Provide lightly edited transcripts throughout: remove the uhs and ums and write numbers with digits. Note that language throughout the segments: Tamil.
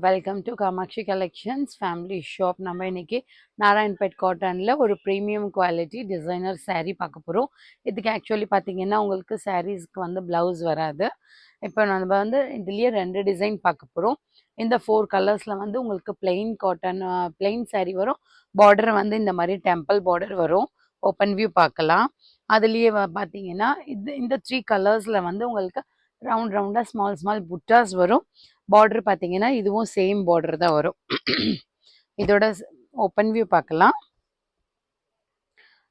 Welcome to Kamakshi collections family shop. நம்ம இன்னைக்கு நாராயண்பேட் காட்டனில் ஒரு ப்ரீமியம் குவாலிட்டி டிசைனர் saree பார்க்க போகிறோம். இதுக்கு ஆக்சுவலி பார்த்தீங்கன்னா உங்களுக்கு சாரீஸ்க்கு வந்து ப்ளவுஸ் வராது. இப்போ நம்ம வந்து இதுலேயே 2 டிசைன் பார்க்க போகிறோம். இந்த 4 கலர்ஸில் வந்து உங்களுக்கு பிளெயின் காட்டன் பிளெயின் saree வரும். பார்டர் வந்து இந்த மாதிரி டெம்பிள் பார்டர் வரும். ஓப்பன் வியூ பார்க்கலாம். அதுலேயே பார்த்தீங்கன்னா இந்த 3 கலர்ஸில் வந்து உங்களுக்கு ரவுண்டாக ஸ்மால் ஸ்மால் புட்டாஸ் வரும். பார்டர் பார்த்தீங்கன்னா இதுவும் சேம் பார்டர் தான் வரும். இதோட ஓப்பன் வியூ பார்க்கலாம்.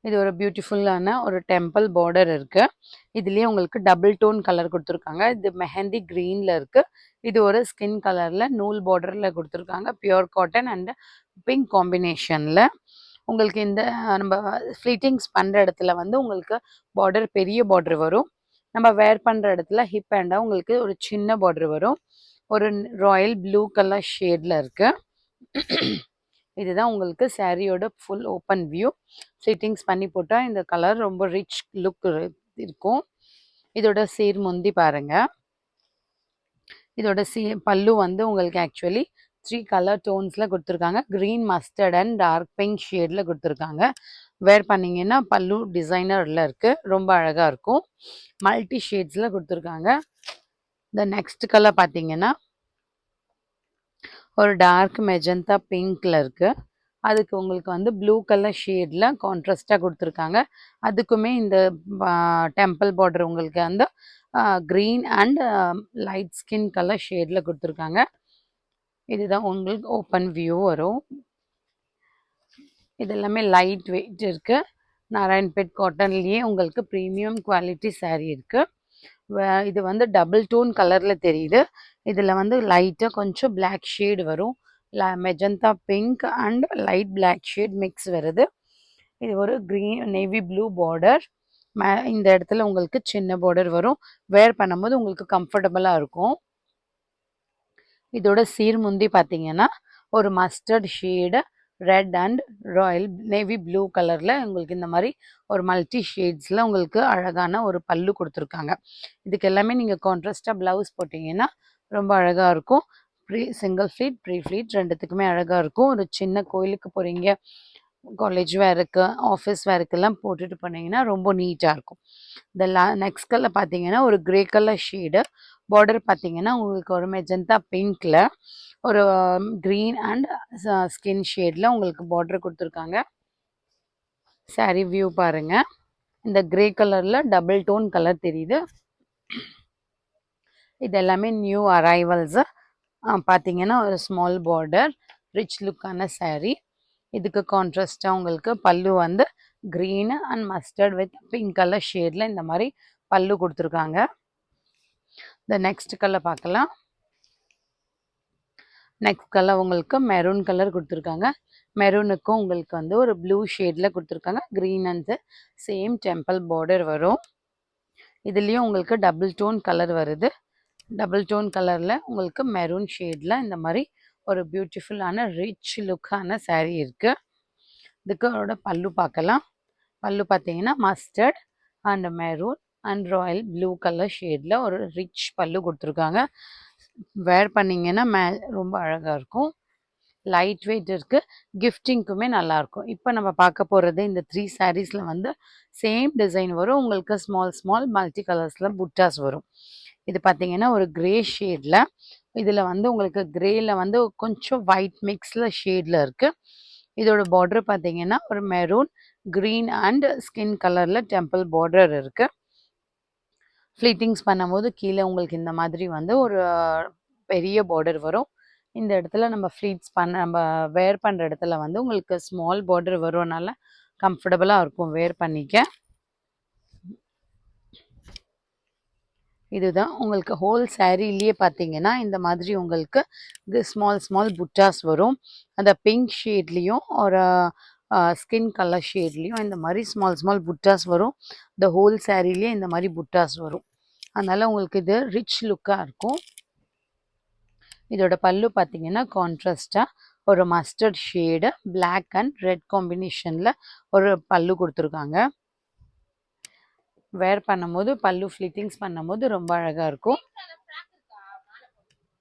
இது ஒரு பியூட்டிஃபுல்லான ஒரு டெம்பிள் பார்டர் இருக்கு. இதுலயே உங்களுக்கு டபுள் டோன் கலர் கொடுத்துருக்காங்க. இது மெஹந்தி கிரீன்ல இருக்கு. இது ஒரு ஸ்கின் கலர்ல நூல் பார்டர்ல கொடுத்துருக்காங்க. பியூர் காட்டன் அண்ட் பிங்க் காம்பினேஷன்ல. உங்களுக்கு இந்த நம்ம ஃப்ளீட்டிங்ஸ் பண்ற இடத்துல வந்து உங்களுக்கு பார்டர் பெரிய பார்டர் வரும். நம்ம வேர் பண்ற இடத்துல ஹிப் அண்டா உங்களுக்கு ஒரு சின்ன பார்டர் வரும். ஒரு ராயல் ப்ளூ கலர் ஷேட்ல இருக்கு. இதுதான் உங்களுக்கு சாரியோட ஃபுல் ஓப்பன் வியூ. ஃபிட்டிங்ஸ் பண்ணி போட்டால் இந்த கலர் ரொம்ப ரிச் லுக் இருக்கும். இதோட சீர் முந்தி பாருங்க. இதோட பல்லு வந்து உங்களுக்கு ஆக்சுவலி 3 கலர் டோன்ஸில் கொடுத்துருக்காங்க. Green, mustard and dark pink ஷேடில் கொடுத்துருக்காங்க. வேர் பண்ணிங்கன்னா பல்லு டிசைனரில் இருக்குது. ரொம்ப அழகாக இருக்கும். மல்டி ஷேட்ஸில் கொடுத்துருக்காங்க. இந்த நெக்ஸ்ட் கலர் பார்த்தீங்கன்னா ஒரு டார்க் மெஜந்தா பிங்க்ல இருக்கு. அதுக்கு உங்களுக்கு வந்து ப்ளூ கலர் ஷேட்ல கான்ட்ராஸ்டா கொடுத்துருக்காங்க. அதுக்குமே இந்த டெம்பிள் பார்டர் உங்களுக்கு அந்த green and light skin colour ஷேட்ல கொடுத்துருக்காங்க. இதுதான் உங்களுக்கு ஓப்பன் வியூ வரும். இது எல்லாமே லைட் வெயிட் இருக்கு. நாராயண்பேட் காட்டன்லயே உங்களுக்கு ப்ரீமியம் குவாலிட்டி saree இருக்கு. இது வந்து டபுள் டோன் கலர்ல தெரியுது. இதுல வந்து லைட்டா கொஞ்சம் பிளாக் ஷேட் வரும். Magenta pink and light black shade mix வருது. இது ஒரு கிரீன் நேவி ப்ளூ பார்டர். இந்த இடத்துல உங்களுக்கு சின்ன பார்டர் வரும். வேர் பண்ணும்போது உங்களுக்கு கம்ஃபர்டபுளா இருக்கும். இதோட சீர்முந்தி பார்த்தீங்கன்னா ஒரு mustard shade red and Royal navy blue கலரில் உங்களுக்கு இந்த மாதிரி ஒரு மல்டி ஷேட்ஸில் உங்களுக்கு அழகான ஒரு பல்லு கொடுத்துருக்காங்க. இதுக்கு எல்லாமே நீங்கள் கான்ட்ராஸ்டாக ப்ளவுஸ் போட்டிங்கன்னா ரொம்ப அழகாக இருக்கும். சிங்கிள் ஃப்ளீட் ப்ரீ ஃப்ளீட் ரெண்டுத்துக்குமே அழகாக இருக்கும். ஒரு சின்ன கோயிலுக்கு போகிறீங்க, காலேஜ் வேருக்கு, ஆஃபீஸ் வேருக்கெல்லாம் போட்டுட்டு போனீங்கன்னா ரொம்ப நீட்டாக இருக்கும். இந்த நெக்ஸ்ட் கலர் பார்த்தீங்கன்னா ஒரு கிரே கலர் ஷேடு. பார்டர் பார்த்தீங்கன்னா உங்களுக்கு ஒரு மெஜந்தா பிங்க்ல ஒரு கிரீன் அண்ட் ஸ்கின் ஷேட்ல உங்களுக்கு பார்டர் கொடுத்துருக்காங்க. சாரி வியூ பாருங்க. இந்த கிரே கலர்ல டபுள் டோன் கலர் தெரியுது. இது எல்லாமே நியூ அரைவல்ஸ். பார்த்தீங்கன்னா ஒரு ஸ்மால் பார்டர் ரிச் லுக்கான saree. இதுக்கு கான்ட்ராஸ்டாக உங்களுக்கு பல்லு வந்து green and mustard with pink colour ஷேடில் இந்த மாதிரி பல்லு கொடுத்துருக்காங்க. இந்த நெக்ஸ்ட் கலர் பார்க்கலாம். நெக்ஸ்ட் கலர் உங்களுக்கு மெரூன் கலர் கொடுத்துருக்காங்க. மெரூனுக்கும் உங்களுக்கு வந்து ஒரு ப்ளூ ஷேடில் கொடுத்துருக்காங்க. Green and same temple border வரும். இதுலேயும் உங்களுக்கு டபுள் டோன் கலர் வருது. டபுள் டோன் கலரில் உங்களுக்கு மெரூன் ஷேடில் இந்த மாதிரி ஒரு பியூட்டிஃபுல்லான ரிச் லுக்கான saree இருக்குது. இதுக்கோட பல்லு பார்க்கலாம். பல்லு பார்த்தீங்கன்னா mustard and maroon and Royal blue colour ஷேடில் ஒரு ரிச் பல்லு கொடுத்துருக்காங்க. வேர் பண்ணிங்கன்னா ரொம்ப அழகாக இருக்கும். லைட் வெயிட் இருக்குது. கிஃப்டிங்க்குமே நல்லாயிருக்கும். இப்போ நம்ம பார்க்க போகிறது இந்த 3 சாரீஸில் வந்து சேம் டிசைன் வரும். உங்களுக்கு ஸ்மால் ஸ்மால் மல்டி கலர்ஸில் புட்டாஸ் வரும். இது பார்த்தீங்கன்னா ஒரு கிரே ஷேடில். இதில் வந்து உங்களுக்கு கிரேயில் வந்து கொஞ்சம் ஒயிட் மிக்ஸில் ஷேடில் இருக்குது. இதோட பார்டர் பார்த்தீங்கன்னா ஒரு மெரூன், க்ரீன் அண்ட் ஸ்கின் கலரில் டெம்பிள் பார்டர் இருக்குது. ஃப்ளீட்டிங்ஸ் பண்ணும்போது கீழே உங்களுக்கு இந்த மாதிரி வந்து ஒரு பெரிய பார்டர் வரும். இந்த இடத்துல நம்ம நம்ம வேர் பண்ணுற இடத்துல வந்து உங்களுக்கு ஸ்மால் பார்டர் வரும்னால கம்ஃபர்டபுளாக இருக்கும் வேர் பண்ணிக்க. இதுதான் உங்களுக்கு ஹோல் சாரீலேயே பார்த்தீங்கன்னா இந்த மாதிரி உங்களுக்கு ஸ்மால் ஸ்மால் புட்டாஸ் வரும். அந்த பிங்க் ஷேட்லேயும் ஒரு ஸ்கின் கலர் ஷேட்லேயும் இந்த மாதிரி ஸ்மால் ஸ்மால் புட்டாஸ் வரும். இந்த ஹோல் சாரீலேயே இந்த மாதிரி புட்டாஸ் வரும். அதனால் உங்களுக்கு இது ரிச் லுக்காக இருக்கும். இதோட பல்லு பார்த்தீங்கன்னா கான்ட்ராஸ்டாக ஒரு mustard shade black and red காம்பினேஷனில் ஒரு பல்லு கொடுத்துருக்காங்க. வேர் பண்ணும்போது பல்லு ஃப்ளிட்டிங்ஸ் பண்ணும்போது ரொம்ப அழகாக இருக்கும்.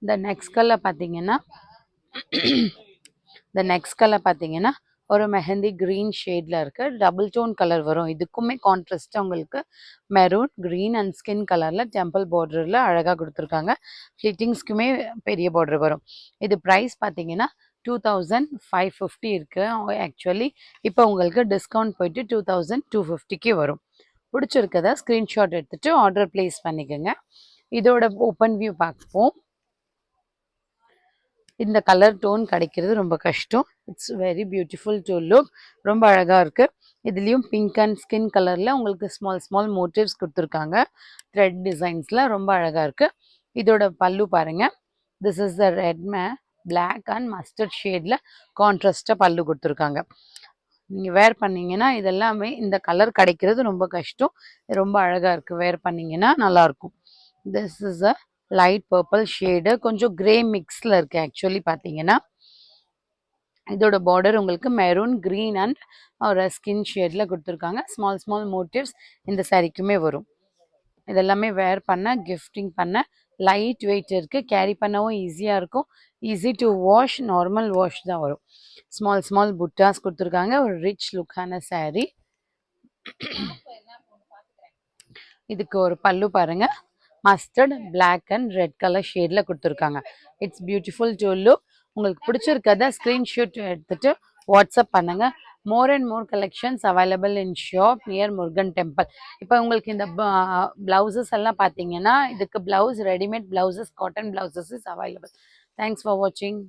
இந்த நெக்ஸ்ட் கலர் பார்த்தீங்கன்னா இந்த நெக்ஸ்ட் கலர் பார்த்தீங்கன்னா ஒரு மெஹந்தி க்ரீன் ஷேடில் இருக்கு. டபுள் டோன் கலர் வரும். இதுக்குமே கான்ட்ராஸ்ட்டாக உங்களுக்கு மெரூன், க்ரீன் அண்ட் ஸ்கின் கலரில் டெம்பிள் பார்டரில் அழகாக கொடுத்துருக்காங்க. ஃபிட்டிங்ஸ்க்குமே பெரிய பார்டர் வரும். இது ப்ரைஸ் பார்த்தீங்கன்னா 2550 இருக்குது. ஆக்சுவலி இப்போ உங்களுக்கு டிஸ்கவுண்ட் போயிட்டு 2250க்கு வரும். பிடிச்சிருக்கதா ஸ்க்ரீன்ஷாட் எடுத்துகிட்டு ஆர்டர் ப்ளேஸ் பண்ணிக்கோங்க. இதோட ஓப்பன் வியூ பார்ப்போம். இந்த கலர் டோன் கிடைக்கிறது ரொம்ப கஷ்டம். It's very beautiful to look. ரொம்ப அழகாக இருக்குது. இதுலேயும் பிங்க் அண்ட் ஸ்கின் கலரில் உங்களுக்கு ஸ்மால் ஸ்மால் மோட்டிவ்ஸ் கொடுத்துருக்காங்க. த்ரெட் டிசைன்ஸில் ரொம்ப அழகாக இருக்குது. இதோட பல்லு பாருங்கள். This is the red black and mustard ஷேடில் கான்ட்ராஸ்டாக பல்லு கொடுத்துருக்காங்க. நீங்கள் வேர் பண்ணிங்கன்னா இதெல்லாமே இந்த கலர் கிடைக்கிறது ரொம்ப கஷ்டம். ரொம்ப அழகாக இருக்குது. வேர் பண்ணிங்கன்னா நல்லாயிருக்கும். This is a light purple shade, கொஞ்சம் கிரே மிக்ஸில் இருக்குது. ஆக்சுவலி பார்த்தீங்கன்னா இதோட பார்டர் உங்களுக்கு மெரூன், க்ரீன் அண்ட் ஒரு ஸ்கின் ஷேடில் கொடுத்துருக்காங்க. ஸ்மால் ஸ்மால் மோட்டிவ்ஸ் இந்த சாரிக்குமே வரும். இதெல்லாமே வேர் பண்ண, கிஃப்டிங் பண்ண லைட் வெயிட் இருக்குது. கேரி பண்ணவும் ஈஸியாக இருக்கும். Easy to wash, normal wash தான் வரும். ஸ்மால் ஸ்மால் புட்டாஸ் கொடுத்துருக்காங்க. ஒரு ரிச் லுக்கான சாரீ. இதுக்கு ஒரு பல்லு பாருங்க. Mustard, black and red colour ஷேடில் கொடுத்துருக்காங்க. It's beautiful to look. உங்களுக்கு பிடிச்சிருக்கத ஸ்க்ரீன்ஷாட் எடுத்துகிட்டு வாட்ஸ்அப் பண்ணுங்கள். More and more collections available in shop near Murugan temple. இப்போ உங்களுக்கு இந்த ப்ளவுசஸ் எல்லாம் பார்த்தீங்கன்னா இதுக்கு blouse readymade blouses, cotton blouses is available. Thanks for வாட்சிங்.